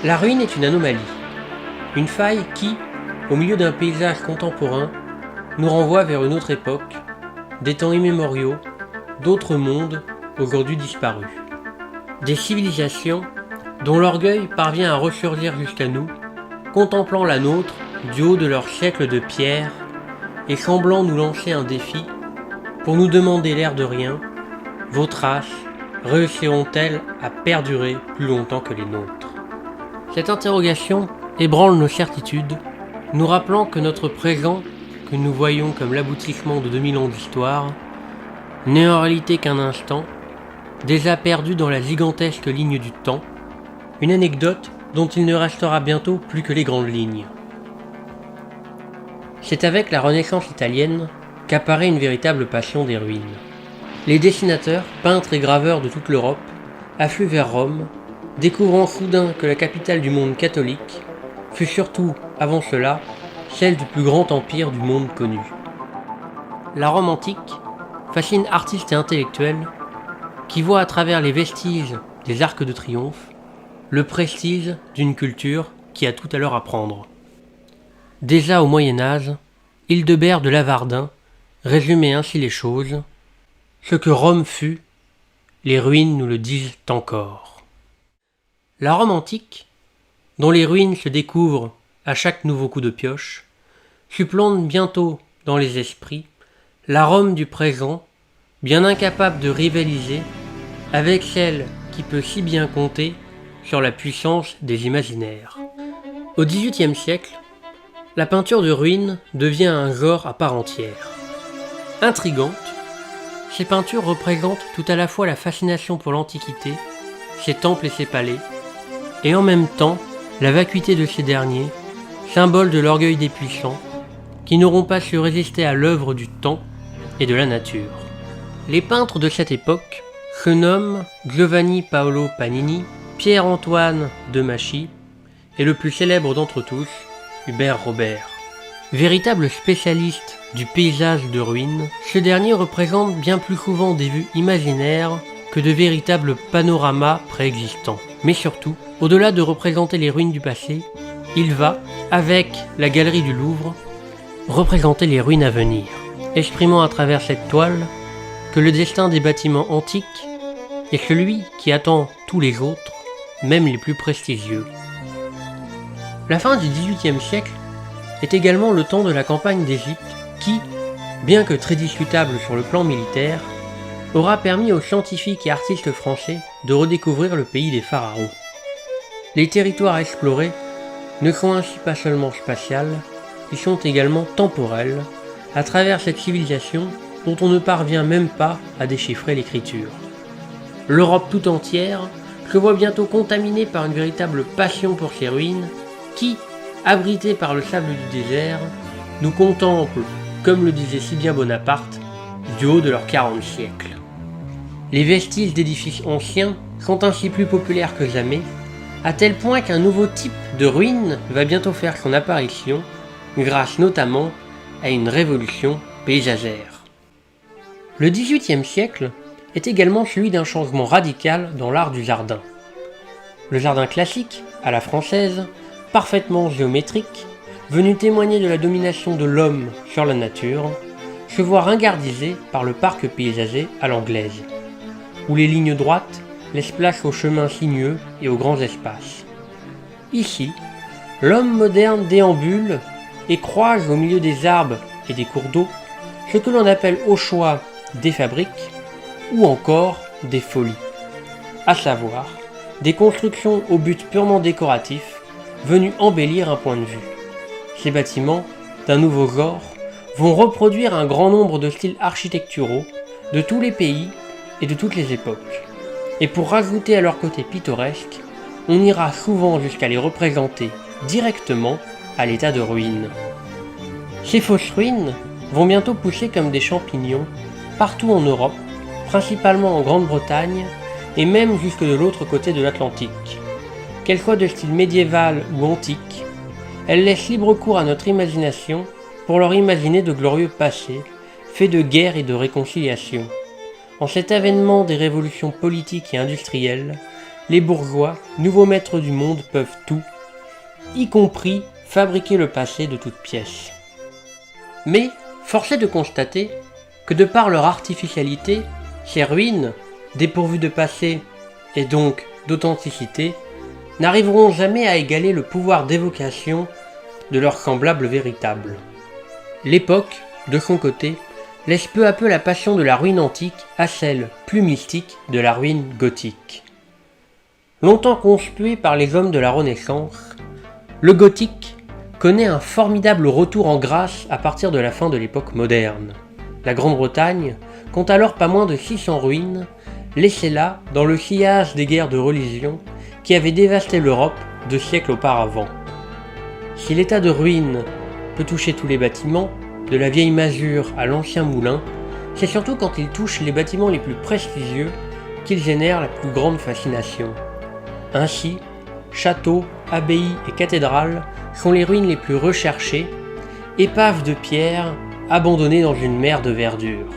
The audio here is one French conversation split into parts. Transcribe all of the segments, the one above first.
La ruine est une anomalie, une faille qui, au milieu d'un paysage contemporain, nous renvoie vers une autre époque, des temps immémoriaux, d'autres mondes aujourd'hui disparus. Des civilisations dont l'orgueil parvient à ressurgir jusqu'à nous, contemplant la nôtre du haut de leurs siècles de pierre et semblant nous lancer un défi pour nous demander l'air de rien, vos traces réussiront-elles à perdurer plus longtemps que les nôtres? Cette interrogation ébranle nos certitudes, nous rappelant que notre présent, que nous voyons comme l'aboutissement de 2000 ans d'histoire, n'est en réalité qu'un instant, déjà perdu dans la gigantesque ligne du temps, une anecdote dont il ne restera bientôt plus que les grandes lignes. C'est avec la Renaissance italienne qu'apparaît une véritable passion des ruines. Les dessinateurs, peintres et graveurs de toute l'Europe affluent vers Rome, découvrant soudain que la capitale du monde catholique fut surtout, avant cela, celle du plus grand empire du monde connu. La Rome antique fascine artistes et intellectuels qui voient à travers les vestiges des arcs de triomphe le prestige d'une culture qui a tout à leur apprendre. Déjà au Moyen-Âge, Hildebert de Lavardin résumait ainsi les choses. Ce que Rome fut, les ruines nous le disent encore. La Rome antique, dont les ruines se découvrent à chaque nouveau coup de pioche, supplante bientôt dans les esprits la Rome du présent, bien incapable de rivaliser avec celle qui peut si bien compter sur la puissance des imaginaires. Au XVIIIe siècle, la peinture de ruines devient un genre à part entière. Intrigante, ces peintures représentent tout à la fois la fascination pour l'Antiquité, ses temples et ses palais, et en même temps la vacuité de ces derniers, symbole de l'orgueil des puissants, qui n'auront pas su résister à l'œuvre du temps et de la nature. Les peintres de cette époque se nomment Giovanni Paolo Panini, Pierre-Antoine de Machy, et le plus célèbre d'entre tous, Hubert Robert. Véritable spécialiste du paysage de ruines, ce dernier représente bien plus souvent des vues imaginaires que de véritables panoramas préexistants. Mais surtout, au-delà de représenter les ruines du passé, il va, avec la galerie du Louvre, représenter les ruines à venir, exprimant à travers cette toile que le destin des bâtiments antiques est celui qui attend tous les autres, même les plus prestigieux. La fin du XVIIIe siècle est également le temps de la campagne d'Égypte qui, bien que très discutable sur le plan militaire, aura permis aux scientifiques et artistes français de redécouvrir le pays des pharaons. Les territoires explorés ne sont ainsi pas seulement spatials, ils sont également temporels, à travers cette civilisation dont on ne parvient même pas à déchiffrer l'écriture. L'Europe tout entière se voit bientôt contaminée par une véritable passion pour ces ruines qui, abritées par le sable du désert, nous contemplent, comme le disait si bien Bonaparte, du haut de leurs 40 siècles. Les vestiges d'édifices anciens sont ainsi plus populaires que jamais, à tel point qu'un nouveau type de ruine va bientôt faire son apparition, grâce notamment à une révolution paysagère. Le XVIIIe siècle est également celui d'un changement radical dans l'art du jardin. Le jardin classique, à la française, parfaitement géométrique, venu témoigner de la domination de l'homme sur la nature, se voit ringardisé par le parc paysager à l'anglaise, où les lignes droites laissent place aux chemins sinueux et aux grands espaces. Ici, l'homme moderne déambule et croise au milieu des arbres et des cours d'eau ce que l'on appelle au choix des fabriques ou encore des folies, à savoir des constructions au but purement décoratif venues embellir un point de vue. Ces bâtiments, d'un nouveau genre, vont reproduire un grand nombre de styles architecturaux de tous les pays et de toutes les époques. Et pour rajouter à leur côté pittoresque, on ira souvent jusqu'à les représenter directement à l'état de ruines. Ces fausses ruines vont bientôt pousser comme des champignons partout en Europe, principalement en Grande-Bretagne et même jusque de l'autre côté de l'Atlantique. Qu'elles soient de style médiéval ou antique, elles laissent libre cours à notre imagination pour leur imaginer de glorieux passés, faits de guerre et de réconciliation. En cet avènement des révolutions politiques et industrielles, les bourgeois, nouveaux maîtres du monde, peuvent tout, y compris fabriquer le passé de toutes pièces. Mais, force est de constater que de par leur artificialité, ces ruines, dépourvues de passé et donc d'authenticité, n'arriveront jamais à égaler le pouvoir d'évocation de leurs semblables véritables. L'époque, de son côté, laisse peu à peu la passion de la ruine antique à celle, plus mystique, de la ruine gothique. Longtemps conspué par les hommes de la Renaissance, le gothique connaît un formidable retour en grâce à partir de la fin de l'époque moderne. La Grande-Bretagne compte alors pas moins de 600 ruines, laissées là dans le sillage des guerres de religion qui avaient dévasté l'Europe 2 siècles auparavant. Si l'état de ruine peut toucher tous les bâtiments, de la vieille masure à l'ancien moulin, c'est surtout quand il touche les bâtiments les plus prestigieux qu'il génère la plus grande fascination. Ainsi, châteaux, abbayes et cathédrales sont les ruines les plus recherchées, épaves de pierre abandonnées dans une mer de verdure.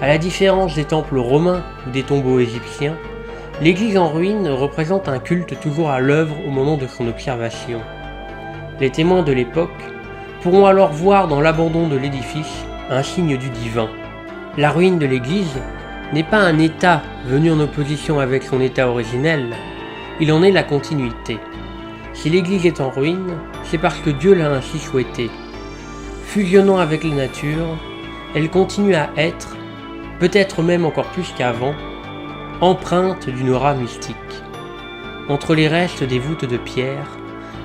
À la différence des temples romains ou des tombeaux égyptiens, l'église en ruine représente un culte toujours à l'œuvre au moment de son observation. Les témoins de l'époque pourront alors voir dans l'abandon de l'édifice un signe du divin. La ruine de l'église n'est pas un état venu en opposition avec son état originel, il en est la continuité. Si l'église est en ruine, c'est parce que Dieu l'a ainsi souhaité. Fusionnant avec la nature, elle continue à être, peut-être même encore plus qu'avant, empreinte d'une aura mystique. Entre les restes des voûtes de pierre,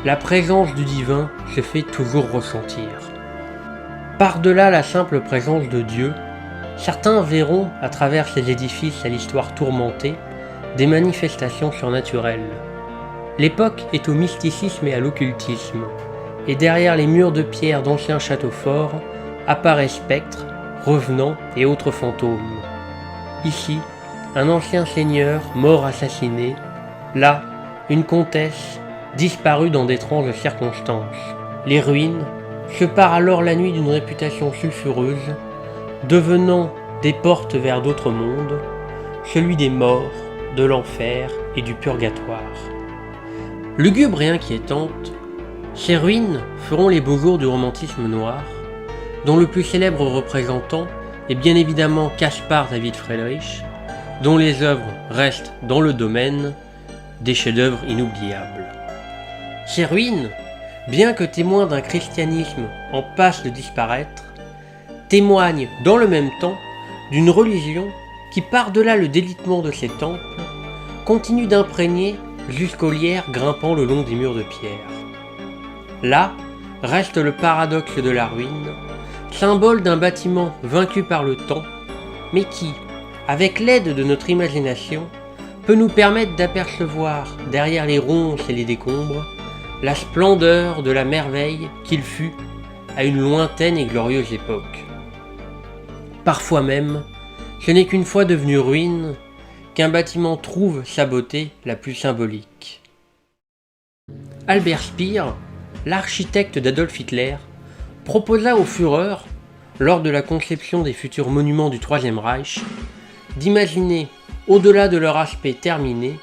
la présence du divin se fait toujours ressentir. Par-delà la simple présence de Dieu, certains verront, à travers ces édifices à l'histoire tourmentée, des manifestations surnaturelles. L'époque est au mysticisme et à l'occultisme, et derrière les murs de pierre d'anciens châteaux forts apparaissent spectres, revenants et autres fantômes. Ici, un ancien seigneur mort assassiné, là, une comtesse disparue dans d'étranges circonstances. Les ruines se parent alors la nuit d'une réputation sulfureuse, devenant des portes vers d'autres mondes, celui des morts, de l'enfer et du purgatoire. Lugubre et inquiétante, ces ruines feront les beaux jours du romantisme noir, dont le plus célèbre représentant est bien évidemment Caspar David Friedrich, dont les œuvres restent dans le domaine des chefs-d'œuvre inoubliables. Ces ruines, bien que témoins d'un christianisme en passe de disparaître, témoignent dans le même temps d'une religion qui, par-delà le délitement de ses temples, continue d'imprégner jusqu'aux lierres grimpant le long des murs de pierre. Là reste le paradoxe de la ruine, symbole d'un bâtiment vaincu par le temps, mais qui, avec l'aide de notre imagination, peut nous permettre d'apercevoir, derrière les ronces et les décombres, la splendeur de la merveille qu'il fut à une lointaine et glorieuse époque. Parfois même, ce n'est qu'une fois devenu ruine qu'un bâtiment trouve sa beauté la plus symbolique. Albert Speer, l'architecte d'Adolf Hitler, proposa aux Führers, lors de la conception des futurs monuments du Troisième Reich, d'imaginer, au-delà de leur aspect terminé,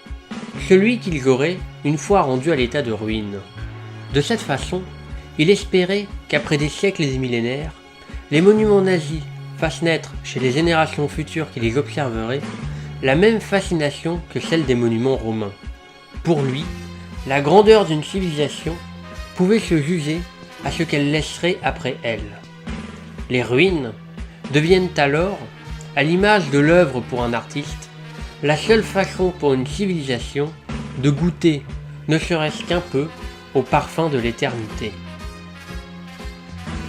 celui qu'ils auraient une fois rendu à l'état de ruine. De cette façon, il espérait qu'après des siècles et des millénaires, les monuments nazis fassent naître chez les générations futures qui les observeraient la même fascination que celle des monuments romains. Pour lui, la grandeur d'une civilisation pouvait se juger à ce qu'elle laisserait après elle. Les ruines deviennent alors, à l'image de l'œuvre pour un artiste, la seule façon pour une civilisation de goûter, ne serait-ce qu'un peu, au parfum de l'éternité.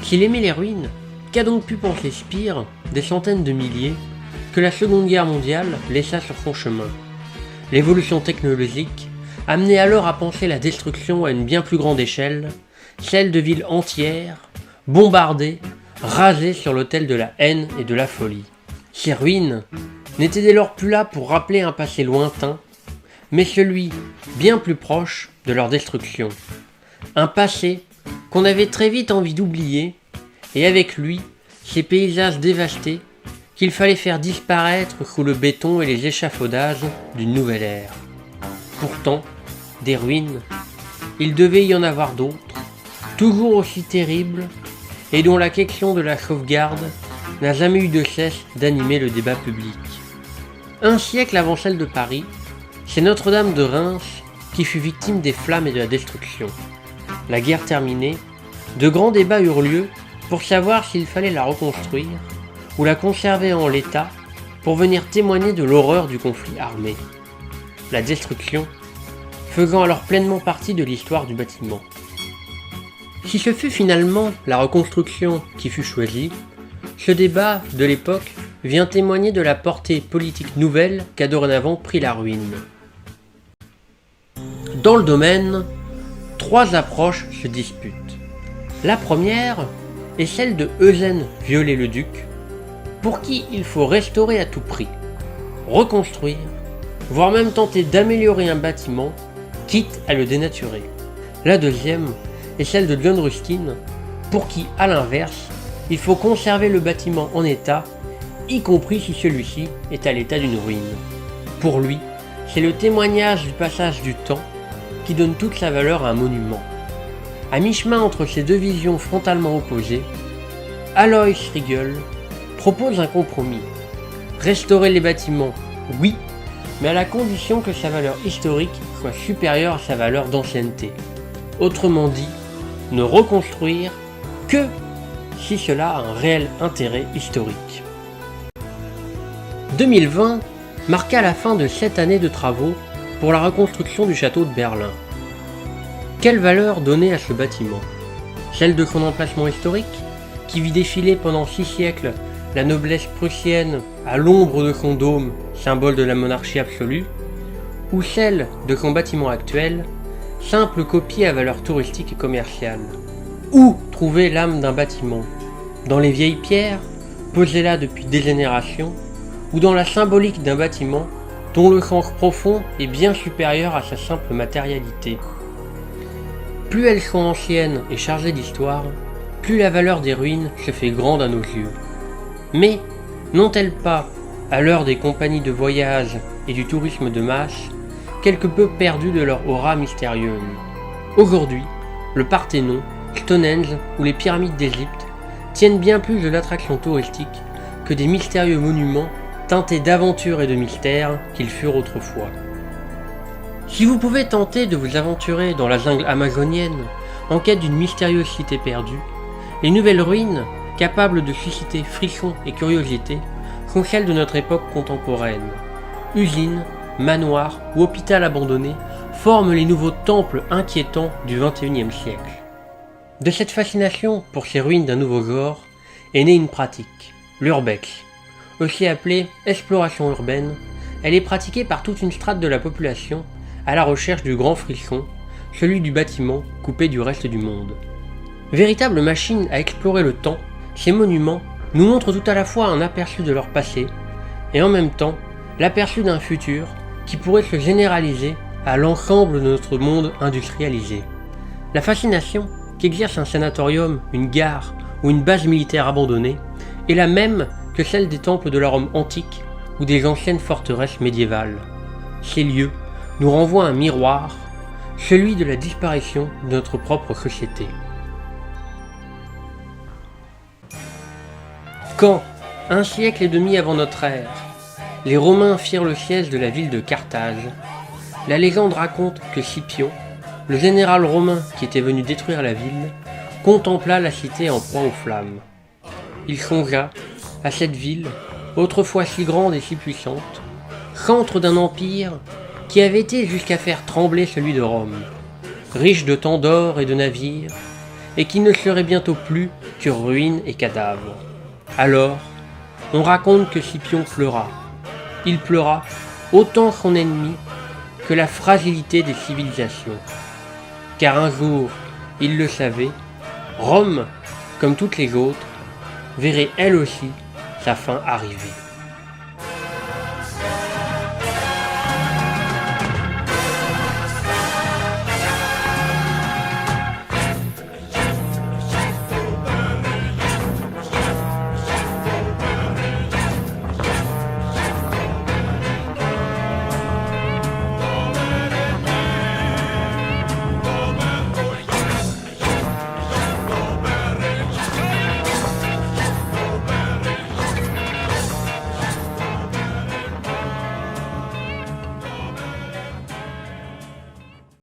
S'il aimait les ruines, qu'a donc pu penser Speer des centaines de milliers que la Seconde Guerre mondiale laissa sur son chemin? L'évolution technologique amenait alors à penser la destruction à une bien plus grande échelle, celle de villes entières, bombardées, rasées sur l'autel de la haine et de la folie. Ces ruines n'étaient dès lors plus là pour rappeler un passé lointain, mais celui bien plus proche de leur destruction. Un passé qu'on avait très vite envie d'oublier, et avec lui, ces paysages dévastés qu'il fallait faire disparaître sous le béton et les échafaudages d'une nouvelle ère. Pourtant, des ruines, il devait y en avoir d'autres, toujours aussi terribles, et dont la question de la sauvegarde n'a jamais eu de cesse d'animer le débat public. Un siècle avant celle de Paris, c'est Notre-Dame de Reims qui fut victime des flammes et de la destruction. La guerre terminée, de grands débats eurent lieu pour savoir s'il fallait la reconstruire ou la conserver en l'état pour venir témoigner de l'horreur du conflit armé. La destruction faisant alors pleinement partie de l'histoire du bâtiment. Si ce fut finalement la reconstruction qui fut choisie, ce débat de l'époque vient témoigner de la portée politique nouvelle qu'a dorénavant pris la ruine. Dans le domaine, 3 approches se disputent. La première est celle de Eugène Viollet-le-Duc, pour qui il faut restaurer à tout prix, reconstruire, voire même tenter d'améliorer un bâtiment, quitte à le dénaturer. La deuxième est celle de John Ruskin, pour qui, à l'inverse, il faut conserver le bâtiment en état, y compris si celui-ci est à l'état d'une ruine. Pour lui, c'est le témoignage du passage du temps qui donne toute sa valeur à un monument. À mi-chemin entre ces deux visions frontalement opposées, Alois Riegel propose un compromis. Restaurer les bâtiments, oui, mais à la condition que sa valeur historique soit supérieure à sa valeur d'ancienneté. Autrement dit, ne reconstruire que si cela a un réel intérêt historique. 2020 marqua la fin de 7 années de travaux pour la reconstruction du château de Berlin. Quelle valeur donner à ce bâtiment? Celle de son emplacement historique, qui vit défiler pendant 6 siècles la noblesse prussienne à l'ombre de son dôme, symbole de la monarchie absolue, ou celle de son bâtiment actuel, simple copie à valeur touristique et commerciale? Où trouver l'âme d'un bâtiment? Dans les vieilles pierres, posées là depuis des générations, ou dans la symbolique d'un bâtiment dont le sens profond est bien supérieur à sa simple matérialité? Plus elles sont anciennes et chargées d'histoire, plus la valeur des ruines se fait grande à nos yeux. Mais n'ont-elles pas, à l'heure des compagnies de voyage et du tourisme de masse, quelque peu perdu de leur aura mystérieuse? Aujourd'hui, le Parthénon, Stonehenge ou les pyramides d'Égypte tiennent bien plus de l'attraction touristique que des mystérieux monuments teintés d'aventure et de mystère qu'ils furent autrefois. Si vous pouvez tenter de vous aventurer dans la jungle amazonienne en quête d'une mystérieuse cité perdue, les nouvelles ruines, capables de susciter frissons et curiosité, sont celles de notre époque contemporaine. Usines, manoirs ou hôpital abandonné forment les nouveaux temples inquiétants du XXIe siècle. De cette fascination pour ces ruines d'un nouveau genre est née une pratique, l'urbex. Aussi appelée exploration urbaine, elle est pratiquée par toute une strate de la population à la recherche du grand frisson, celui du bâtiment coupé du reste du monde. Véritable machine à explorer le temps, ces monuments nous montrent tout à la fois un aperçu de leur passé et en même temps l'aperçu d'un futur qui pourrait se généraliser à l'ensemble de notre monde industrialisé. La fascination qu'exerce un sanatorium, une gare ou une base militaire abandonnée est la même que celle des temples de la Rome antique ou des anciennes forteresses médiévales. Ces lieux nous renvoient un miroir, celui de la disparition de notre propre société. Quand, 1,5 siècle avant notre ère, les Romains firent le siège de la ville de Carthage, la légende raconte que Scipion, le général romain qui était venu détruire la ville, contempla la cité en proie aux flammes. Il songea à cette ville, autrefois si grande et si puissante, centre d'un empire qui avait été jusqu'à faire trembler celui de Rome, riche de tant d'or et de navires, et qui ne serait bientôt plus que ruines et cadavres. Alors, on raconte que Scipion pleura. Il pleura autant son ennemi que la fragilité des civilisations. Car un jour, il le savait, Rome, comme toutes les autres, verrait elle aussi sa fin arriver.